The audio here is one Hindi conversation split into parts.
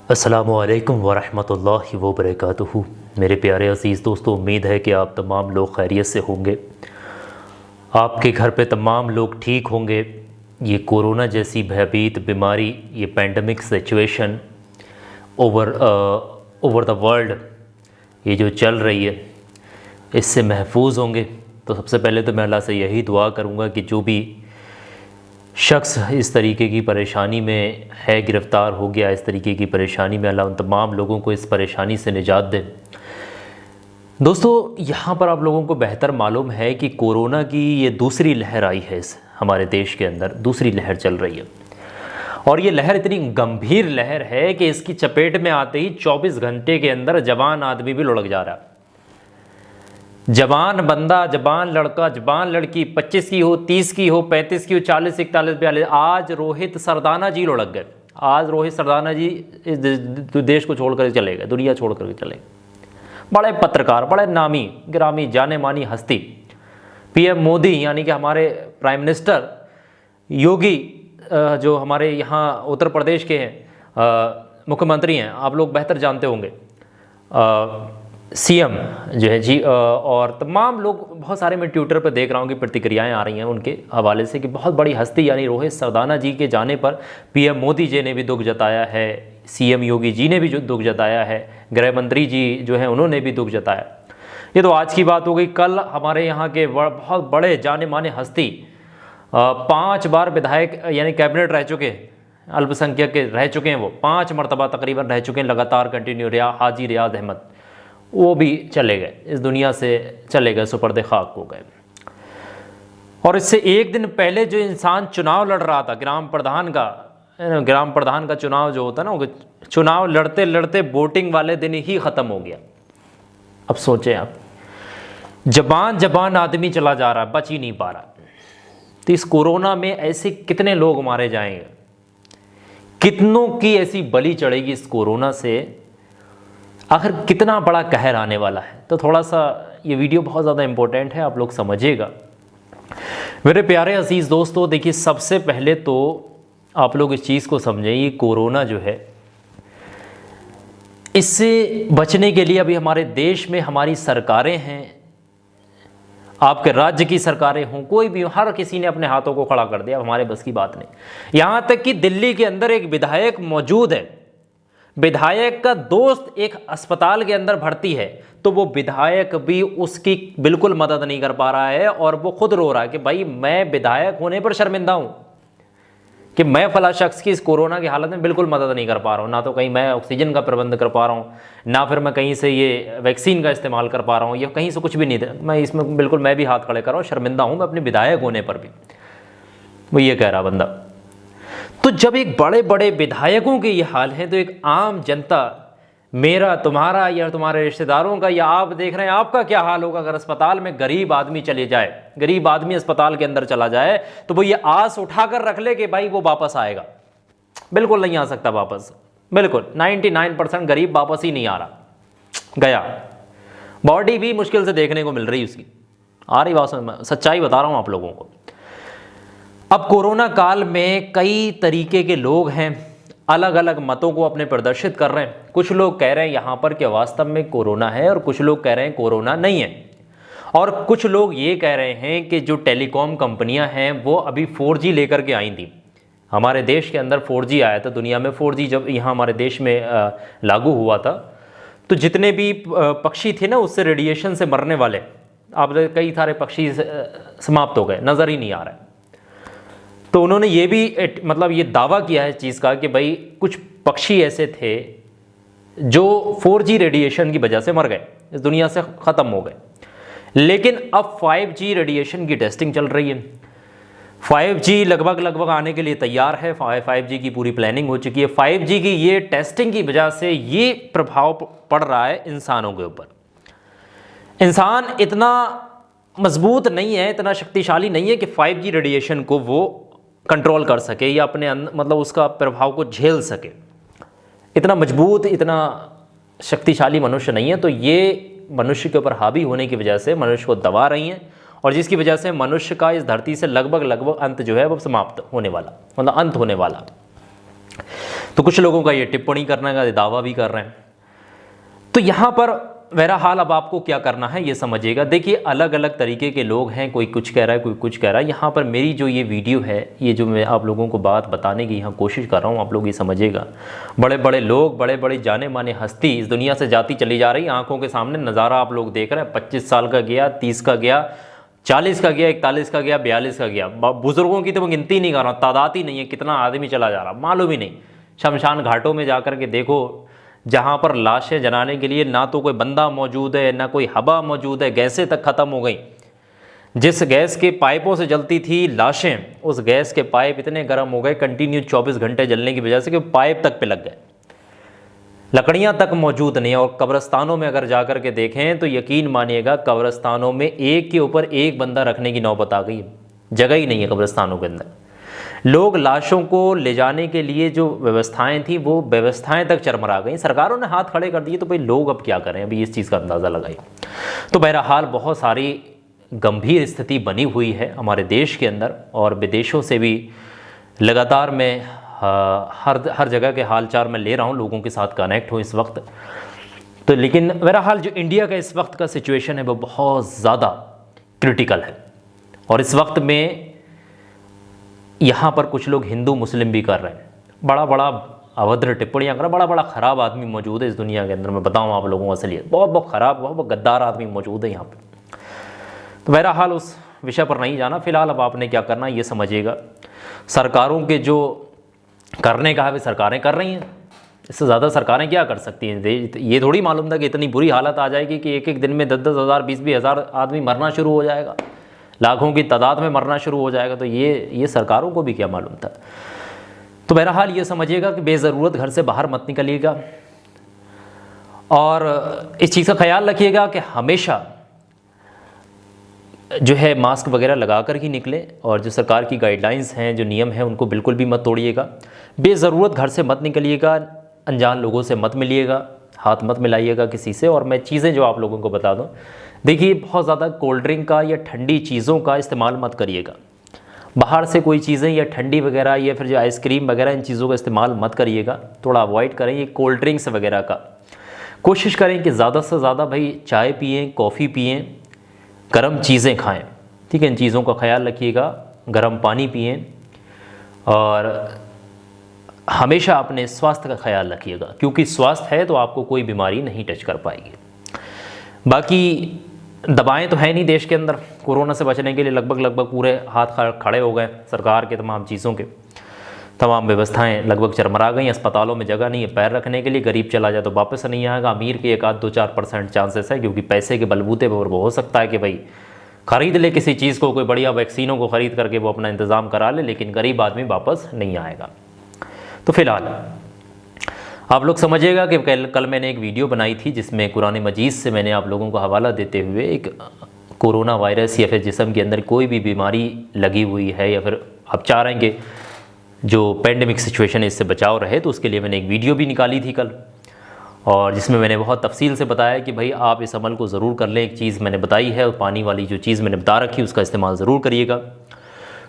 अस्सलामुअलैकुम वरहमतुल्लाहि वबरकातुहू। मेरे प्यारे अज़ीज़ दोस्तों, उम्मीद है कि आप तमाम लोग खैरियत से होंगे। आपके घर पे तमाम लोग ठीक होंगे। ये कोरोना जैसी भयभीत बीमारी, ये pandemic situation over the world ये जो चल रही है, इससे महफूज होंगे। तो सबसे पहले तो मैं अल्लाह से यही दुआ करूँगा कि जो भी शख्स इस तरीके की परेशानी में है, गिरफ़्तार हो गया इस तरीके की परेशानी में, अल्लाह उन तमाम लोगों को इस परेशानी से निजात दे। दोस्तों, यहाँ पर आप लोगों को बेहतर मालूम है कि कोरोना की ये दूसरी लहर आई है, इस हमारे देश के अंदर दूसरी लहर चल रही है। और ये लहर इतनी गंभीर लहर है कि इसकी चपेट में आते ही 24 घंटे के अंदर जवान आदमी भी लुढ़क जा रहा है। जवान बंदा, जवान लड़का, जवान लड़की, 25 की हो, 30 की हो, 35 की हो, 40, 41, 42। आज रोहित सरदाना जी लुढ़क गए। आज रोहित सरदाना जी इस देश को छोड़ कर चले गए, दुनिया छोड़ कर चले गए। बड़े पत्रकार, बड़े नामी गिरामी जाने मानी हस्ती, पीएम मोदी यानी कि हमारे प्राइम मिनिस्टर योगी, जो हमारे यहाँ उत्तर प्रदेश के हैं मुख्यमंत्री हैं, आप लोग बेहतर जानते होंगे, सीएम जो है जी, और तमाम लोग, बहुत सारे मैं ट्विटर पर देख रहा हूँ कि प्रतिक्रियाएं आ रही हैं उनके हवाले से कि बहुत बड़ी हस्ती यानी रोहित सरदाना जी के जाने पर पीएम मोदी जी ने भी दुख जताया है, सीएम योगी जी ने भी जो दुख जताया है, गृह मंत्री जी जो हैं उन्होंने भी दुख जताया। ये तो आज की बात हो गई। कल हमारे यहाँ के बहुत बड़े जाने माने हस्ती, 5 बार विधायक यानी कैबिनेट रह चुके, अल्पसंख्यक के रह चुके हैं, वो 5 मरतबा तकरीबन रह चुके हैं लगातार कंटिन्यू, हाजी रियाज अहमद, वो भी चले गए, इस दुनिया से चले गए, सुपर्दे खाक हो गए। और इससे एक दिन पहले जो इंसान चुनाव लड़ रहा था, ग्राम प्रधान का चुनाव जो होता है ना, वो चुनाव लड़ते लड़ते वोटिंग वाले दिन ही ख़त्म हो गया। अब सोचें आप, जबान आदमी चला जा रहा है, बच ही नहीं पा रहा। तो इस कोरोना में ऐसे कितने लोग मारे जाएंगे, कितनों की ऐसी बलि चढ़ेगी इस कोरोना से, आखिर कितना बड़ा कहर आने वाला है। तो थोड़ा सा ये वीडियो बहुत ज़्यादा इम्पोर्टेंट है, आप लोग समझिएगा। मेरे प्यारे अजीज़ दोस्तों, देखिए सबसे पहले तो आप लोग इस चीज़ को समझें, ये कोरोना जो है, इससे बचने के लिए अभी हमारे देश में हमारी सरकारें हैं, आपके राज्य की सरकारें हों, कोई भी हो, हर किसी ने अपने हाथों को खड़ा कर दिया, हमारे बस की बात नहीं। यहाँ तक कि दिल्ली के अंदर एक विधायक मौजूद है, विधायक का दोस्त एक अस्पताल के अंदर भर्ती है, तो वो विधायक भी उसकी बिल्कुल मदद नहीं कर पा रहा है, और वो खुद रो रहा है कि भाई मैं विधायक होने पर शर्मिंदा हूं कि मैं फला शख्स की इस कोरोना की हालत में बिल्कुल मदद नहीं कर पा रहा हूं। ना तो कहीं मैं ऑक्सीजन का प्रबंध कर पा रहा हूं, ना फिर मैं कहीं से ये वैक्सीन का इस्तेमाल कर पा रहा हूं, या कहीं से कुछ भी नहीं, मैं इसमें बिल्कुल मैं भी हाथ खड़े कर रहा हूँ, शर्मिंदा हूँ मैं अपने विधायक होने पर भी। वो ये कह रहा बंदा। तो जब एक बड़े बड़े विधायकों के ये हाल है, तो एक आम जनता, मेरा, तुम्हारा या तुम्हारे रिश्तेदारों का, या आप देख रहे हैं आपका क्या हाल होगा अगर अस्पताल में गरीब आदमी चले जाए, गरीब आदमी अस्पताल के अंदर चला जाए, तो वो ये आस उठाकर रख ले कि भाई वो वापस आएगा। बिल्कुल नहीं आ सकता वापस, बिल्कुल 99% गरीब वापस ही नहीं आ रहा, गया। बॉडी भी मुश्किल से देखने को मिल रही उसकी, आ रही बात, सच्चाई बता रहा हूँ आप लोगों को। अब कोरोना काल में कई तरीके के लोग हैं, अलग अलग मतों को अपने प्रदर्शित कर रहे हैं। कुछ लोग कह रहे हैं यहाँ पर कि वास्तव में कोरोना है, और कुछ लोग कह रहे हैं कोरोना नहीं है, और कुछ लोग ये कह रहे हैं कि जो टेलीकॉम कंपनियां हैं वो अभी 4G लेकर के आई थी। हमारे देश के अंदर 4G आया था, दुनिया में 4G जब यहाँ हमारे देश में लागू हुआ था, तो जितने भी पक्षी थे ना उससे रेडिएशन से मरने वाले, अब कई सारे पक्षी समाप्त हो गए, नज़र ही नहीं आ रहा है। तो उन्होंने ये भी मतलब ये दावा किया है इस चीज़ का कि भाई कुछ पक्षी ऐसे थे जो 4G रेडिएशन की वजह से मर गए, इस दुनिया से ख़त्म हो गए। लेकिन अब 5G रेडिएशन की टेस्टिंग चल रही है, 5G लगभग आने के लिए तैयार है, 5G की पूरी प्लानिंग हो चुकी है। 5G की ये टेस्टिंग की वजह से ये प्रभाव पड़ रहा है इंसानों के ऊपर। इंसान इतना मजबूत नहीं है, इतना शक्तिशाली नहीं है कि 5G रेडिएशन को वो कंट्रोल कर सके या अपने मतलब उसका प्रभाव को झेल सके। इतना मजबूत, इतना शक्तिशाली मनुष्य नहीं है। तो ये मनुष्य के ऊपर हावी होने की वजह से मनुष्य को दबा रही हैं, और जिसकी वजह से मनुष्य का इस धरती से लगभग अंत जो है वो समाप्त होने वाला, मतलब अंत होने वाला। तो कुछ लोगों का ये टिप्पणी करने का दावा भी कर रहे हैं। तो यहाँ पर बहरहाल अब आपको क्या करना है ये समझिएगा। देखिए अलग अलग तरीके के लोग हैं, कोई कुछ कह रहा है, कोई कुछ कह रहा है। यहाँ पर मेरी जो ये वीडियो है, ये जो मैं आप लोगों को बात बताने की यहाँ कोशिश कर रहा हूँ, आप लोग ये समझिएगा। बड़े बड़े लोग, बड़े बड़े जाने माने हस्ती इस दुनिया से जाती चली जा रही, आंखों के सामने नज़ारा आप लोग देख रहे हैं। 25 साल का गया, 30 का गया, 40 का गया, 41 का गया, 42 का गया। बुजुर्गों की तो मैं गिनती नहीं कर रहा हूँ, तादाद ही नहीं है, कितना आदमी चला जा रहा मालूम ही नहीं। शमशान घाटों में जाकर के देखो, जहाँ पर लाशें जलाने के लिए ना तो कोई बंदा मौजूद है, ना कोई हवा मौजूद है, गैसें तक ख़त्म हो गई। जिस गैस के पाइपों से जलती थी लाशें, उस गैस के पाइप इतने गर्म हो गए कंटिन्यू 24 घंटे जलने की वजह से कि पाइप तक पे लग गए, लकड़ियाँ तक मौजूद नहीं। और कब्रस्तानों में अगर जाकर के देखें तो यकीन मानिएगा, कब्रस्तानों में एक के ऊपर एक बंदा रखने की नौबत आ गई है, जगह ही नहीं है कब्रस्तानों के अंदर। लोग लाशों को ले जाने के लिए जो व्यवस्थाएं थी, वो व्यवस्थाएं तक चरमरा गई। सरकारों ने हाथ खड़े कर दिए, तो भाई लोग अब क्या करें, अभी इस चीज़ का अंदाज़ा लगाइए। तो बहरहाल बहुत सारी गंभीर स्थिति बनी हुई है हमारे देश के अंदर, और विदेशों से भी लगातार मैं हर जगह के हालचाल मैं ले रहा हूँ, लोगों के साथ कनेक्ट हूँ इस वक्त। तो लेकिन बहरहाल जो इंडिया का इस वक्त का सिचुएशन है वो बहुत ज़्यादा क्रिटिकल है। और इस वक्त में यहाँ पर कुछ लोग हिंदू मुस्लिम भी कर रहे हैं, बड़ा बड़ा अभद्र टिप्पणियाँ कर रहे हैं। बड़ा बड़ा ख़राब आदमी मौजूद है इस दुनिया के अंदर, मैं बताऊँ आप लोगों को असलियत, बहुत बहुत ख़राब, बहुत गद्दार आदमी मौजूद है यहाँ पे। तो बहरहाल उस विषय पर नहीं जाना। फिलहाल अब आपने क्या करना है ये समझिएगा। सरकारों के जो करने का है वे सरकारें कर रही हैं, इससे ज़्यादा सरकारें क्या कर सकती हैं। ये थोड़ी मालूम था कि इतनी बुरी हालत आ जाएगी कि एक एक दिन में 10-10 हज़ार 20-20 हज़ार आदमी मरना शुरू हो जाएगा, लाखों की तादाद में मरना शुरू हो जाएगा। तो ये सरकारों को भी क्या मालूम था। तो बहरहाल ये समझिएगा कि बेज़रूरत घर से बाहर मत निकलिएगा, और इस चीज़ का ख्याल रखिएगा कि हमेशा जो है मास्क वगैरह लगा कर ही निकले, और जो सरकार की गाइडलाइंस हैं, जो नियम हैं, उनको बिल्कुल भी मत तोड़िएगा। बेज़रूरत घर से मत निकलिएगा, अनजान लोगों से मत मिलिएगा, हाथ मत मिलाइएगा किसी से। और मैं चीज़ें जो आप लोगों को बता दूं, देखिए बहुत ज़्यादा कोल्ड ड्रिंक का या ठंडी चीज़ों का इस्तेमाल मत करिएगा। बाहर से कोई चीज़ें या ठंडी वगैरह या फिर जो आइसक्रीम वगैरह, इन चीज़ों का इस्तेमाल मत करिएगा, थोड़ा अवॉइड करें। ये कोल्ड ड्रिंक्स वगैरह का कोशिश करें कि ज़्यादा से ज़्यादा भाई चाय पिएँ, कॉफ़ी पिएँ, गर्म चीज़ें खाएँ, ठीक है। इन चीज़ों का ख्याल रखिएगा, गर्म पानी पिएँ, और हमेशा अपने स्वास्थ्य का ख्याल रखिएगा, क्योंकि स्वास्थ्य है तो आपको कोई बीमारी नहीं टच कर पाएगी। बाकी दवाएं तो है नहीं देश के अंदर, कोरोना से बचने के लिए लगभग पूरे हाथ खड़े हो गए सरकार के, तमाम चीज़ों के तमाम व्यवस्थाएं लगभग चरमरा गई। अस्पतालों में जगह नहीं है पैर रखने के लिए, गरीब चला जाए तो वापस नहीं आएगा। अमीर के 1-2-4% चांसेस है, क्योंकि पैसे के बलबूते पर वो हो सकता है कि भाई ख़रीद ले किसी चीज़ को, कोई बढ़िया वैक्सीनों को ख़रीद करके वो अपना इंतज़ाम करा ले, लेकिन गरीब आदमी वापस नहीं आएगा। तो फिलहाल आप लोग समझिएगा कि कल मैंने एक वीडियो बनाई थी जिसमें कुरान मजीद से मैंने आप लोगों को हवाला देते हुए एक कोरोना वायरस या फिर जिस्म के अंदर कोई भी बीमारी लगी हुई है, या फिर आप चाह रहे हैं कि जो पेंडेमिक सिचुएशन है इससे बचाव रहे, तो उसके लिए मैंने एक वीडियो भी निकाली थी कल, और जिसमें मैंने बहुत तफसील से बताया कि भाई आप इस अमल को ज़रूर कर लें। एक चीज़ मैंने बताई है, और पानी वाली जो चीज़ मैंने बता रखी उसका इस्तेमाल ज़रूर करिएगा।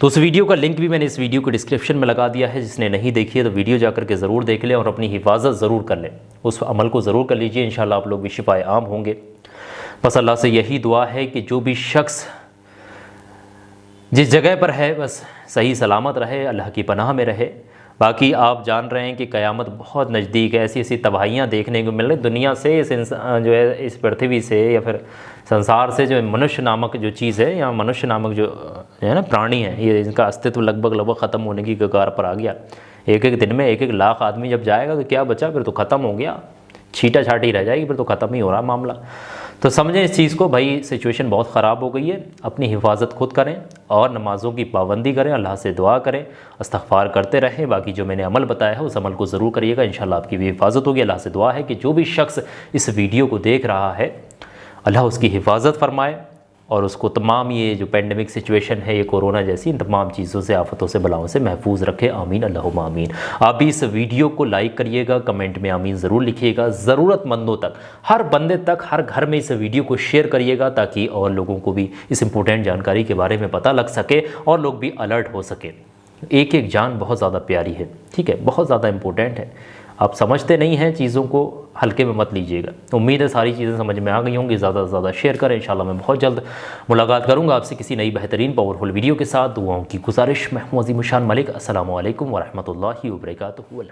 तो उस वीडियो का लिंक भी मैंने इस वीडियो को डिस्क्रिप्शन में लगा दिया है, जिसने नहीं देखी है तो वीडियो जाकर के ज़रूर देख लें, और अपनी हिफाजत ज़रूर कर लें, उस अमल को ज़रूर कर लीजिए। इंशाल्लाह आप लोग भी शिफाए आम होंगे। बस अल्लाह से यही दुआ है कि जो भी शख्स जिस जगह पर है बस सही सलामत रहे, अल्लाह की पनाह में रहे। बाकी आप जान रहे हैं कि क़यामत बहुत नज़दीक है, ऐसी ऐसी तबाहियाँ देखने को मिल रही दुनिया से, इस जो है इस पृथ्वी से या फिर संसार से, जो मनुष्य नामक जो चीज़ है या मनुष्य नामक जो है ना प्राणी है, ये इनका अस्तित्व लगभग ख़त्म होने की कगार पर आ गया। एक एक दिन में 1-1 लाख आदमी जब जाएगा तो क्या बचा, फिर तो ख़त्म हो गया, छीटा छाटी रह जाएगी, फिर तो ख़त्म ही हो रहा मामला। तो समझें इस चीज़ को, भाई सिचुएशन बहुत ख़राब हो गई है। अपनी हिफाजत खुद करें और नमाज़ों की पाबंदी करें, अल्लाह से दुआ करें, इस्तिग़फ़ार करते रहें। बाकी जो मैंने अमल बताया है उस अमल को ज़रूर करिएगा, इंशाल्लाह आपकी भी हिफाजत होगी। अल्लाह से दुआ है कि जो भी शख्स इस वीडियो को देख रहा है, अल्लाह उसकी हिफाजत फरमाए और उसको तमाम ये जो पेंडेमिक सिचुएशन है, ये कोरोना जैसी इन तमाम चीज़ों से, आफतों से, बलाओं से महफूज रखे। आमीन अल्लाहुम्मा आमीन। आप भी इस वीडियो को लाइक करिएगा, कमेंट में आमीन ज़रूर लिखिएगा। ज़रूरतमंदों तक, हर बंदे तक, हर घर में इस वीडियो को शेयर करिएगा, ताकि और लोगों को भी इस इम्पोर्टेंट जानकारी के बारे में पता लग सके और लोग भी अलर्ट हो सके। एक एक जान बहुत ज़्यादा प्यारी है, ठीक है, बहुत ज़्यादा इम्पोर्टेंट है। आप समझते नहीं हैं चीज़ों को, हल्के में मत लीजिएगा। उम्मीद है सारी चीज़ें समझ में आ गई होंगी। ज़्यादा से ज़्यादा शेयर करें। इंशाल्लाह मैं बहुत जल्द मुलाकात करूँगा आपसे किसी नई बेहतरीन पावरफुल वीडियो के साथ। दुआओं की गुजारिश। मैं हूं अज़ीमुशान मलिक। अस्सलामु अलैकुम वरहमतुल्लाहि वबरकातुहू।